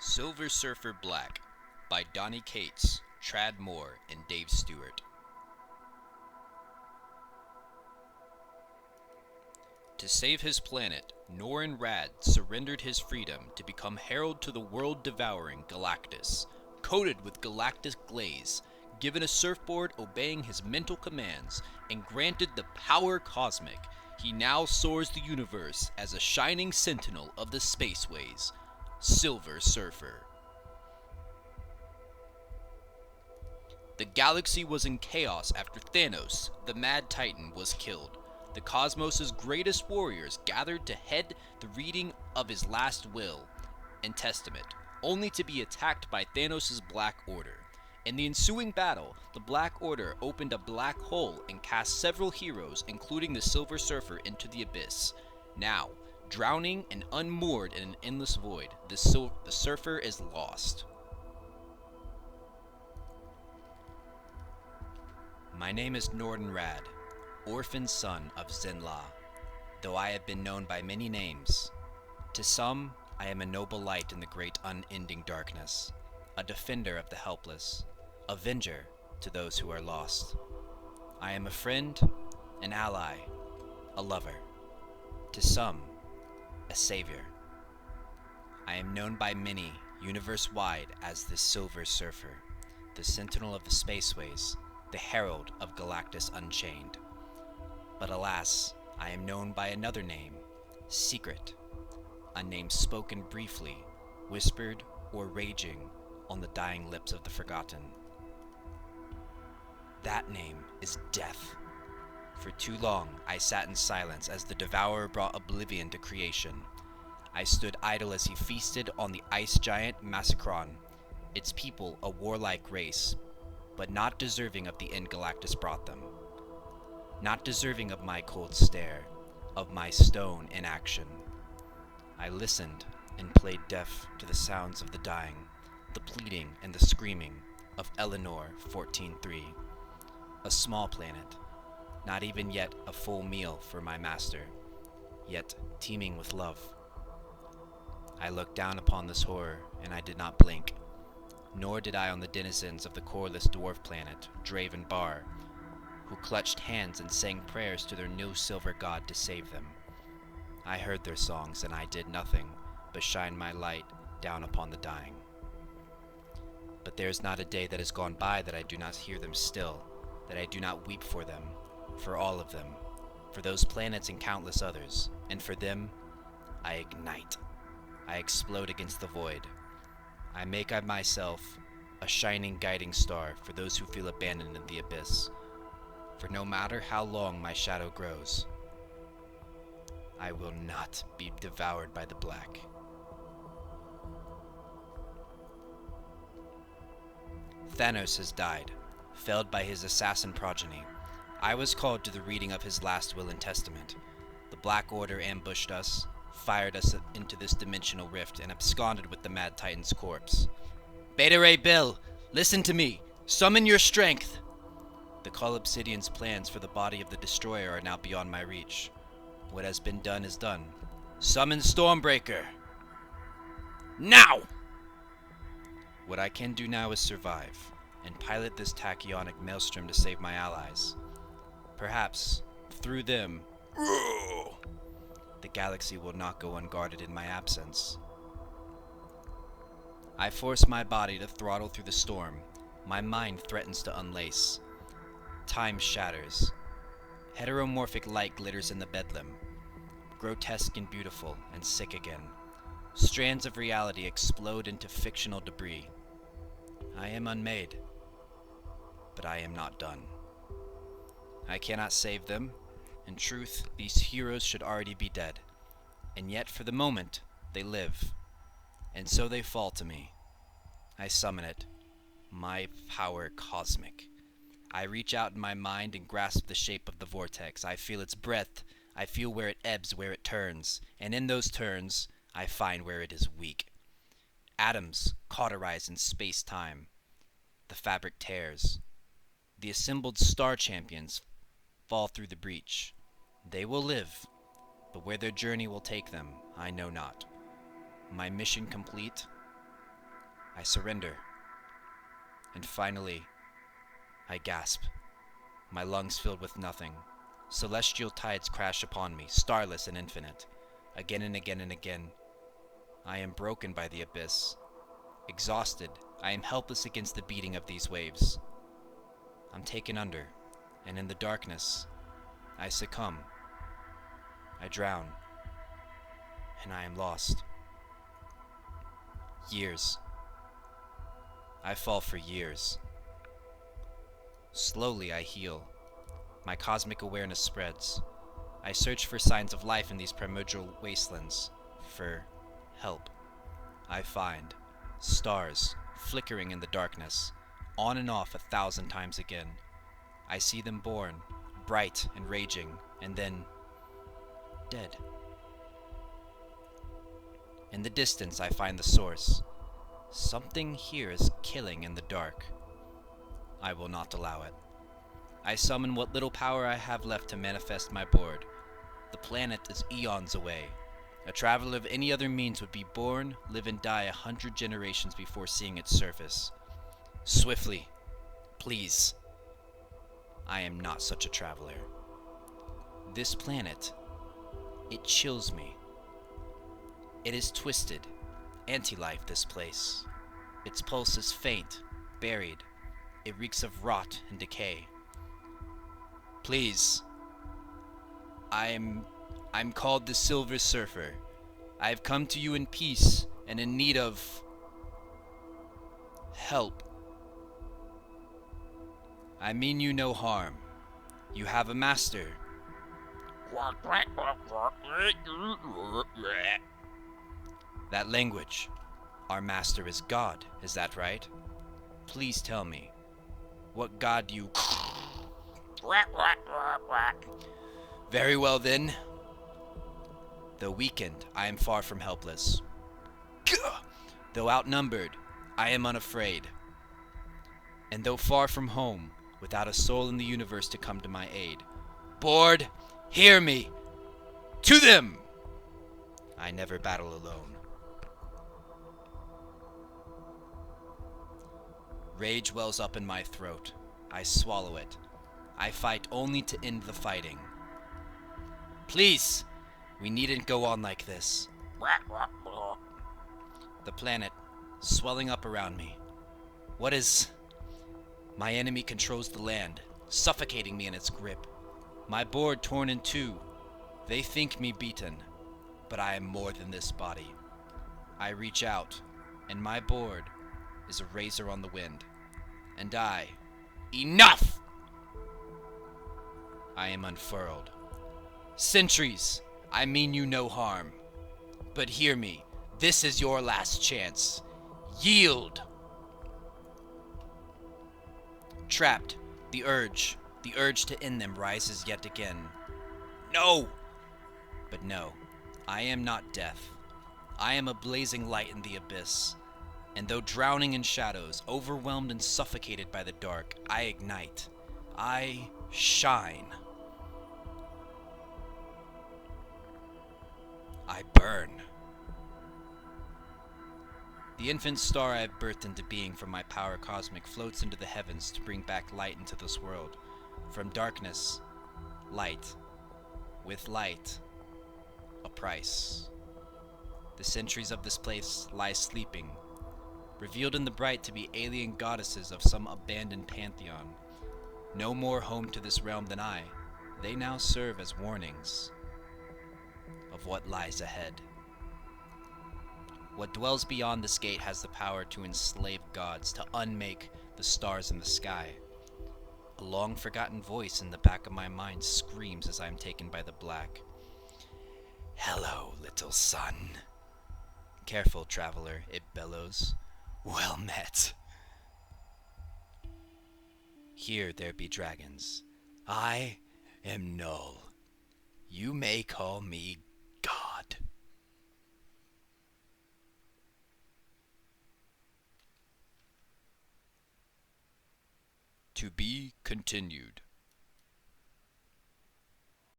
Silver Surfer Black by Donnie Cates, Trad Moore, and Dave Stewart. To save his planet, Norrin Radd surrendered his freedom to become herald to the world-devouring Galactus, coated with galactic glaze, given a surfboard obeying his mental commands, and granted the power cosmic. He now soars the universe as a shining sentinel of the Spaceways, Silver Surfer. The galaxy was in chaos after Thanos, the Mad Titan, was killed. The cosmos' greatest warriors gathered to head the reading of his last will and testament, only to be attacked by Thanos' Black Order. In the ensuing battle, the Black Order opened a black hole and cast several heroes, including the Silver Surfer, into the abyss. Now, drowning and unmoored in an endless void, the Surfer is lost. My name is Norrin Radd, orphan son of Zenla, though I have been known by many names. To some, I am a noble light in the great unending darkness, a defender of the helpless, avenger to those who are lost. I am a friend, an ally, a lover. To some, a savior. I am known by many, universe-wide, as the Silver Surfer, the Sentinel of the Spaceways, the herald of Galactus Unchained. But alas, I am known by another name, Secret, a name spoken briefly, whispered, or raging on the dying lips of the forgotten. That name is Death. For too long, I sat in silence as the Devourer brought Oblivion to creation. I stood idle as he feasted on the ice giant Massacron, its people a warlike race, but not deserving of the end Galactus brought them. Not deserving of my cold stare, of my stone in action. I listened and played deaf to the sounds of the dying, the pleading and the screaming of Eleanor 14-3. A small planet, not even yet a full meal for my master, yet teeming with love. I looked down upon this horror, and I did not blink, nor did I on the denizens of the coreless dwarf planet, Draven Bar, who clutched hands and sang prayers to their new silver god to save them. I heard their songs, and I did nothing but shine my light down upon the dying. But there is not a day that has gone by that I do not hear them still, that I do not weep for them, for all of them, for those planets and countless others, and for them, I ignite. I explode against the void. I make of myself a shining guiding star for those who feel abandoned in the abyss. For no matter how long my shadow grows, I will not be devoured by the black. Thanos has died, felled by his assassin progeny. I was called to the reading of his last will and testament. The Black Order ambushed us, fired us into this dimensional rift, and absconded with the Mad Titan's corpse. Beta Ray Bill, listen to me! Summon your strength! The Cull Obsidian's plans for the body of the Destroyer are now beyond my reach. What has been done is done. Summon Stormbreaker! Now! What I can do now is survive, and pilot this tachyonic maelstrom to save my allies. Perhaps, through them, the galaxy will not go unguarded in my absence. I force my body to throttle through the storm. My mind threatens to unlace. Time shatters. Heteromorphic light glitters in the bedlam. Grotesque and beautiful, and sick again. Strands of reality explode into fictional debris. I am unmade, but I am not done. I cannot save them. In truth, these heroes should already be dead. And yet, for the moment, they live. And so they fall to me. I summon it. My power cosmic. I reach out in my mind and grasp the shape of the vortex. I feel its breadth. I feel where it ebbs, where it turns. And in those turns, I find where it is weak. Atoms cauterize in space-time. The fabric tears. The assembled star champions fall through the breach. They will live, but where their journey will take them, I know not. My mission complete, I surrender. And finally, I gasp, my lungs filled with nothing. Celestial tides crash upon me, starless and infinite. Again and again and again. I am broken by the abyss. Exhausted, I am helpless against the beating of these waves. I'm taken under, and in the darkness, I succumb. I drown, and I am lost. Years. I fall for years. Slowly I heal. My cosmic awareness spreads. I search for signs of life in these primordial wastelands. For help. I find stars flickering in the darkness, on and off 1,000 times again. I see them born, bright and raging, and then dead. In the distance I find the source. Something here is killing in the dark. I will not allow it. I summon what little power I have left to manifest my board. The planet is eons away. A traveler of any other means would be born, live and die 100 generations before seeing its surface. Swiftly, please. I am not such a traveler. This planet, it chills me. It is twisted, anti-life this place. Its pulse is faint, buried. It reeks of rot and decay. Please. I'm called the Silver Surfer. I have come to you in peace and in need of help. I mean you no harm. You have a master. That language. Our master is God, is that right? Please tell me, what god do you... Very well then. Though weakened, I am far from helpless. Though outnumbered, I am unafraid. And though far from home, without a soul in the universe to come to my aid, Board, hear me! To them! I never battle alone. Rage wells up in my throat. I swallow it. I fight only to end the fighting. Please! We needn't go on like this. The planet, swelling up around me. What is... My enemy controls the land, suffocating me in its grip. My board torn in two. They think me beaten, but I am more than this body. I reach out, and my board is a razor on the wind. And I... Enough! I am unfurled. Sentries, I mean you no harm. But hear me, this is your last chance. Yield! Trapped, the urge to end them rises yet again. No! But no, I am not death. I am a blazing light in the abyss. And though drowning in shadows, overwhelmed and suffocated by the dark, I ignite. I shine. I burn. The infant star I have birthed into being from my power cosmic floats into the heavens to bring back light into this world. From darkness, light. With light, a price. The centuries of this place lie sleeping, revealed in the bright to be alien goddesses of some abandoned pantheon. No more home to this realm than I, they now serve as warnings of what lies ahead. What dwells beyond this gate has the power to enslave gods, to unmake the stars in the sky. A long-forgotten voice in the back of my mind screams as I am taken by the black. Hello, little son. Careful, traveler, it bellows. Well met. Here there be dragons. I am Null. You may call me God. To be continued.